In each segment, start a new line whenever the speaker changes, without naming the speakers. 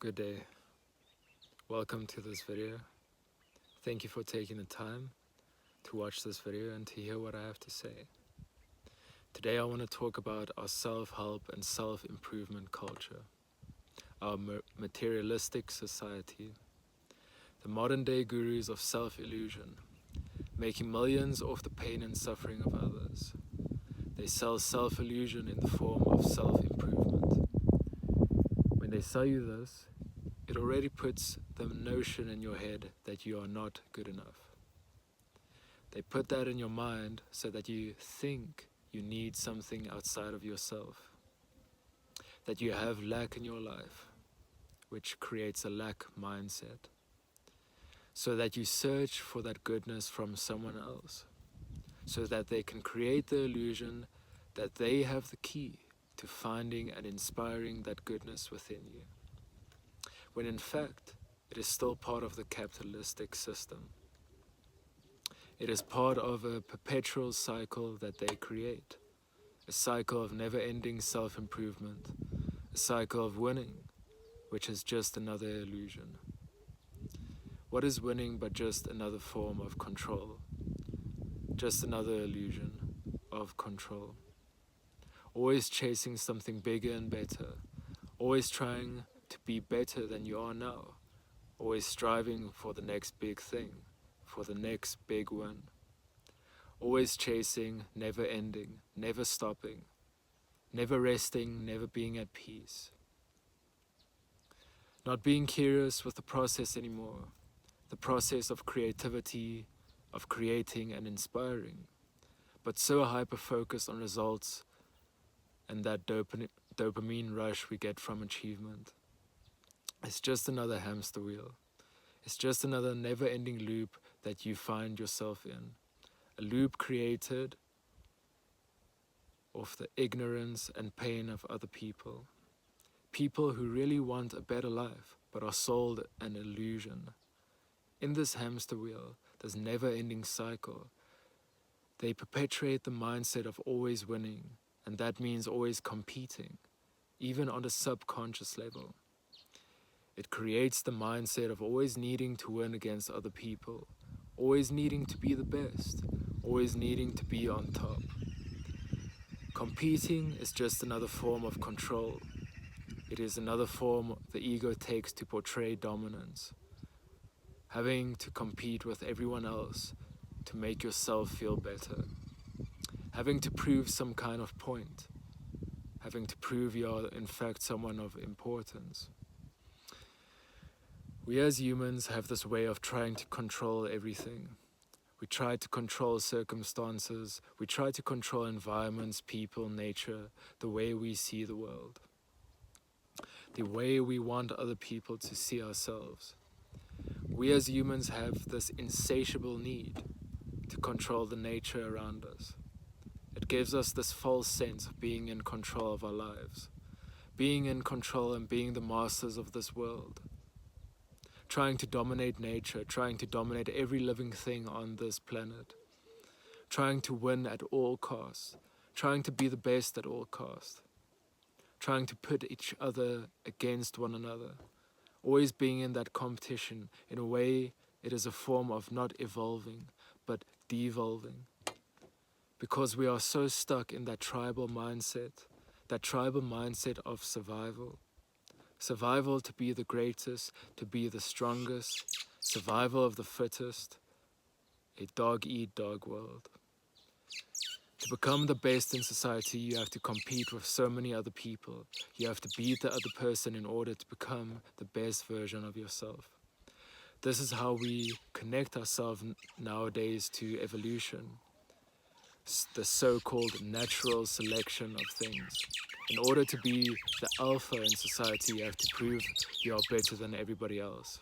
Good day. Welcome to this video. Thank you for taking the time to watch this video and to hear what I have to say. Today I want to talk about our self-help and self-improvement culture, our materialistic society, the modern-day gurus of self-illusion, making millions off the pain and suffering of others. They sell self-illusion in the form of self-improvement. When they sell you this, it already puts the notion in your head that you are not good enough. They put that in your mind so that you think you need something outside of yourself, that you have lack in your life, which creates a lack mindset, so that you search for that goodness from someone else, so that they can create the illusion that they have the key to finding and inspiring that goodness within you, when in fact it is still part of the capitalistic system. It is part of a perpetual cycle that they create, a cycle of never-ending self-improvement, a cycle of winning, which is just another illusion. What is winning but just another form of control? Just another illusion of control. Always chasing something bigger and better, always trying to be better than you are now, always striving for the next big thing, for the next big win. Always chasing, never ending, never stopping, never resting, never being at peace. Not being curious with the process anymore, the process of creativity, of creating and inspiring, but so hyper-focused on results and that dopamine rush we get from achievement. It's just another hamster wheel. It's just another never-ending loop that you find yourself in. A loop created of the ignorance and pain of other people. People who really want a better life, but are sold an illusion. In this hamster wheel, this never-ending cycle, they perpetuate the mindset of always winning, and that means always competing, even on a subconscious level. It creates the mindset of always needing to win against other people, always needing to be the best, always needing to be on top. Competing is just another form of control. It is another form the ego takes to portray dominance. Having to compete with everyone else to make yourself feel better. Having to prove some kind of point. Having to prove you are in fact someone of importance. We as humans have this way of trying to control everything. We try to control circumstances, we try to control environments, people, nature, the way we see the world, the way we want other people to see ourselves. We as humans have this insatiable need to control the nature around us. It gives us this false sense of being in control of our lives, being in control and being the masters of this world. Trying to dominate nature, trying to dominate every living thing on this planet, trying to win at all costs, trying to be the best at all costs, trying to put each other against one another, always being in that competition. In a way, it is a form of not evolving, but devolving, because we are so stuck in that tribal mindset of survival. Survival to be the greatest, to be the strongest, survival of the fittest, a dog-eat-dog world. To become the best in society, you have to compete with so many other people. You have to beat the other person in order to become the best version of yourself. This is how we connect ourselves nowadays to evolution, the so-called natural selection of things. In order to be the alpha in society, you have to prove you are better than everybody else.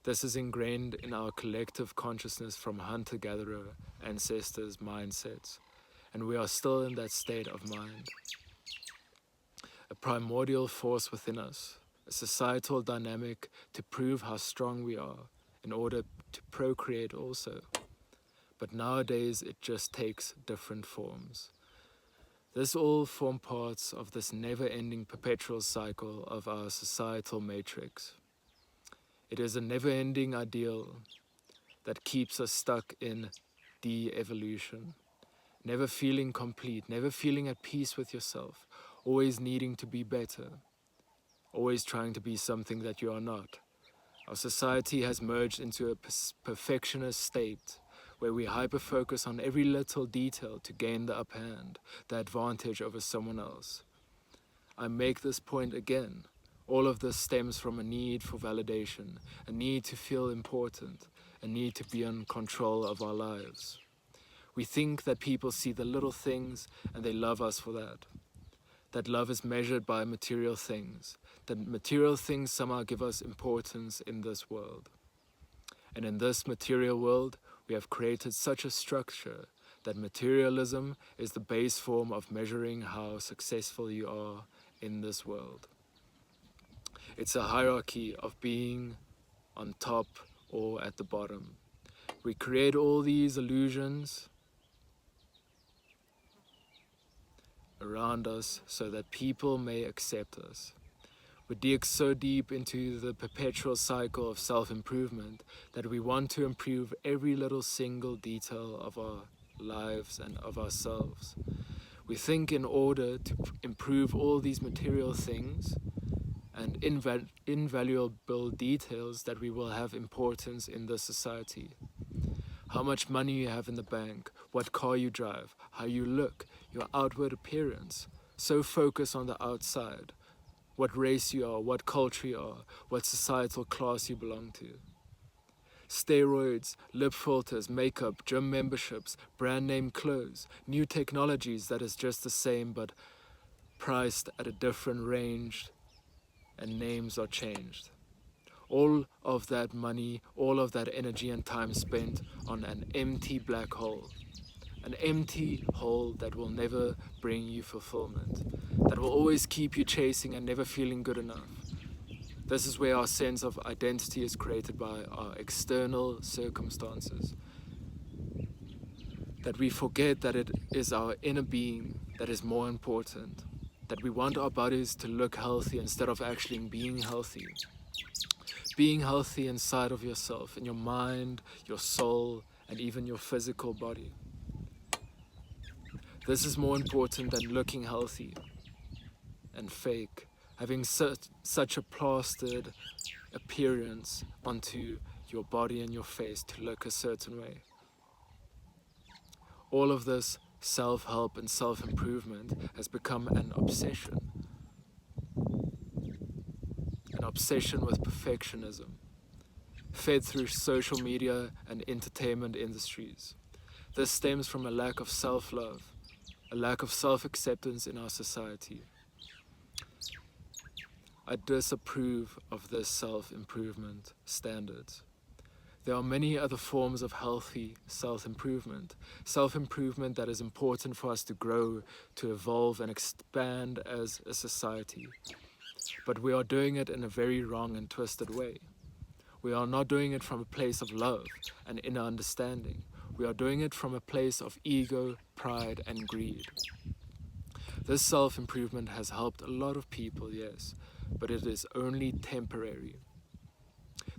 This is ingrained in our collective consciousness from hunter-gatherer ancestors' mindsets, and we are still in that state of mind. A primordial force within us, a societal dynamic to prove how strong we are in order to procreate also. But nowadays it just takes different forms. This all form parts of this never-ending perpetual cycle of our societal matrix. It is a never-ending ideal that keeps us stuck in de-evolution, never feeling complete, never feeling at peace with yourself, always needing to be better, always trying to be something that you are not. Our society has merged into a perfectionist state where we hyper-focus on every little detail to gain the upper hand, the advantage over someone else. I make this point again. All of this stems from a need for validation, a need to feel important, a need to be in control of our lives. We think that people see the little things and they love us for that. That love is measured by material things, that material things somehow give us importance in this world. And in this material world, we have created such a structure that materialism is the base form of measuring how successful you are in this world. It's a hierarchy of being on top or at the bottom. We create all these illusions around us so that people may accept us. We dig so deep into the perpetual cycle of self-improvement that we want to improve every little single detail of our lives and of ourselves. We think in order to improve all these material things and invaluable details that we will have importance in this society. How much money you have in the bank, what car you drive, how you look, your outward appearance. So focus on the outside, what race you are, what culture you are, what societal class you belong to. Steroids, lip filters, makeup, gym memberships, brand name clothes, new technologies that is just the same but priced at a different range and names are changed. All of that money, all of that energy and time spent on an empty black hole. An empty hole that will never bring you fulfillment, that will always keep you chasing and never feeling good enough. This is where our sense of identity is created by our external circumstances. That we forget that it is our inner being that is more important. That we want our bodies to look healthy instead of actually being healthy. Being healthy inside of yourself, in your mind, your soul, and even your physical body. This is more important than looking healthy and fake, having such a plastered appearance onto your body and your face to look a certain way. All of this self-help and self-improvement has become an obsession with perfectionism, fed through social media and entertainment industries. This stems from a lack of self-love, a lack of self-acceptance in our society. I disapprove of this self-improvement standards. There are many other forms of healthy self-improvement that is important for us to grow, to evolve and expand as a society. But we are doing it in a very wrong and twisted way. We are not doing it from a place of love and inner understanding. We are doing it from a place of ego, pride, and greed. This self-improvement has helped a lot of people, yes, but it is only temporary.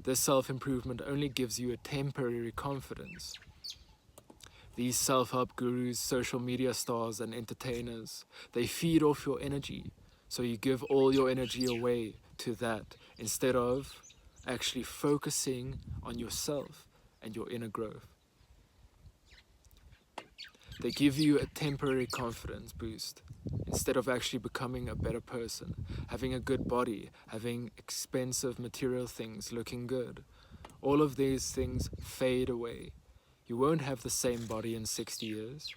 This self-improvement only gives you a temporary confidence. These self-help gurus, social media stars, and entertainers, they feed off your energy, so you give all your energy away to that instead of actually focusing on yourself and your inner growth. They give you a temporary confidence boost instead of actually becoming a better person, having a good body, having expensive material things, looking good. All of these things fade away. You won't have the same body in 60 years.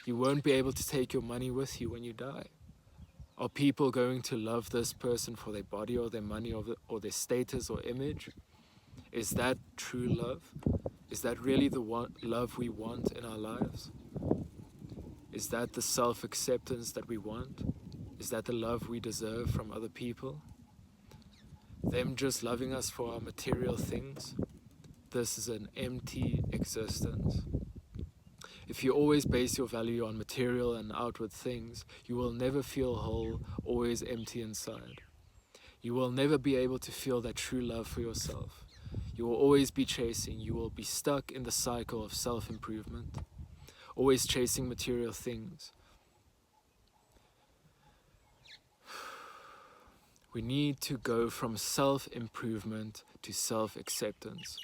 You won't be able to take your money with you when you die. Are people going to love this person for their body or their money or their status or image? Is that true love? Is that really the love we want in our lives? Is that the self-acceptance that we want? Is that the love we deserve from other people? Them just loving us for our material things? This is an empty existence. If you always base your value on material and outward things, you will never feel whole, always empty inside. You will never be able to feel that true love for yourself. You will always be chasing. You will be stuck in the cycle of self-improvement, always chasing material things. We need to go from self-improvement to self-acceptance.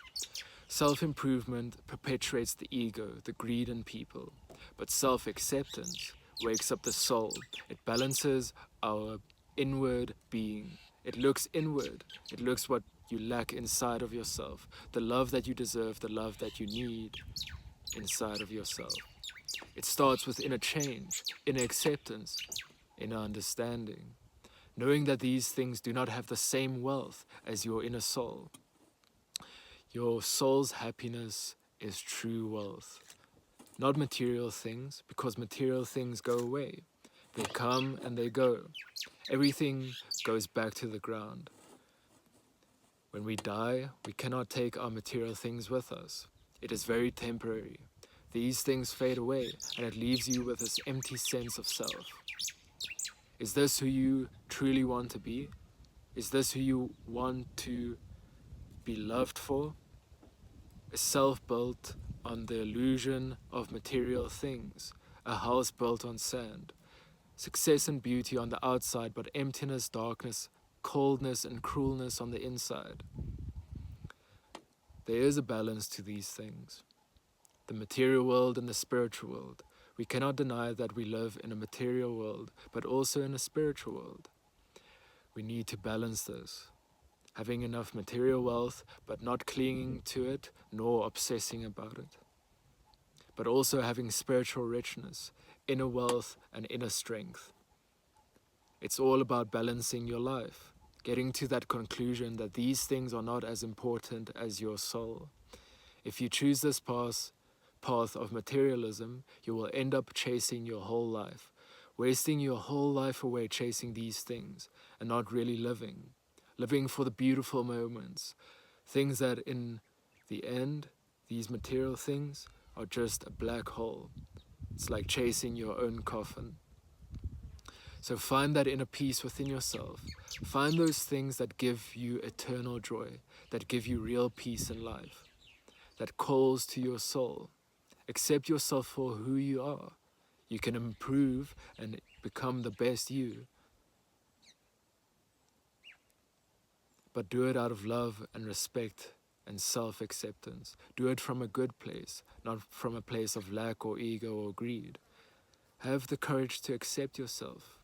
Self-improvement perpetuates the ego, the greed in people, but self-acceptance wakes up the soul. It balances our inward being. It looks inward. It looks what you lack inside of yourself, the love that you deserve, the love that you need inside of yourself. It starts with inner change, inner acceptance, inner understanding, knowing that these things do not have the same wealth as your inner soul. Your soul's happiness is true wealth, not material things, because material things go away. They come and they go. Everything goes back to the ground. When we die, we cannot take our material things with us. It is very temporary. These things fade away, and it leaves you with this empty sense of self. Is this who you truly want to be? Is this who you want to be loved for? A self built on the illusion of material things, a house built on sand. Success and beauty on the outside, but emptiness, darkness, coldness and cruelness on the inside. There is a balance to these things. The material world and the spiritual world. We cannot deny that we live in a material world, but also in a spiritual world. We need to balance this. Having enough material wealth, but not clinging to it, nor obsessing about it. But also having spiritual richness, inner wealth and inner strength. It's all about balancing your life, getting to that conclusion that these things are not as important as your soul. If you choose this path of materialism, you will end up chasing your whole life, wasting your whole life away chasing these things and not really living for the beautiful moments, things that in the end, these material things are just a black hole. It's like chasing your own coffin. So find that inner peace within yourself. Find those things that give you eternal joy, that give you real peace in life, that calls to your soul. Accept yourself for who you are. You can improve and become the best you. But do it out of love and respect and self-acceptance. Do it from a good place, not from a place of lack or ego or greed. Have the courage to accept yourself.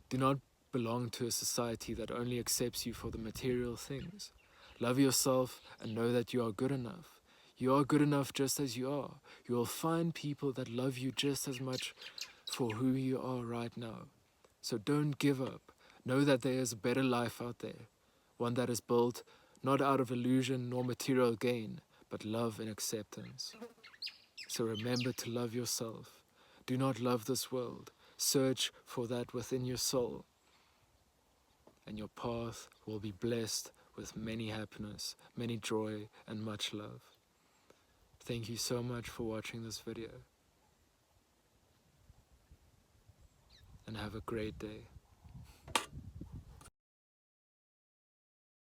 Do not belong to a society that only accepts you for the material things. Love yourself and know that you are good enough. You are good enough just as you are. You will find people that love you just as much for who you are right now. So don't give up. Know that there is a better life out there. One that is built not out of illusion nor material gain, but love and acceptance. So remember to love yourself. Do not love this world. Search for that within your soul. And your path will be blessed with many happiness, many joy, and much love. Thank you so much for watching this video. And have a great day.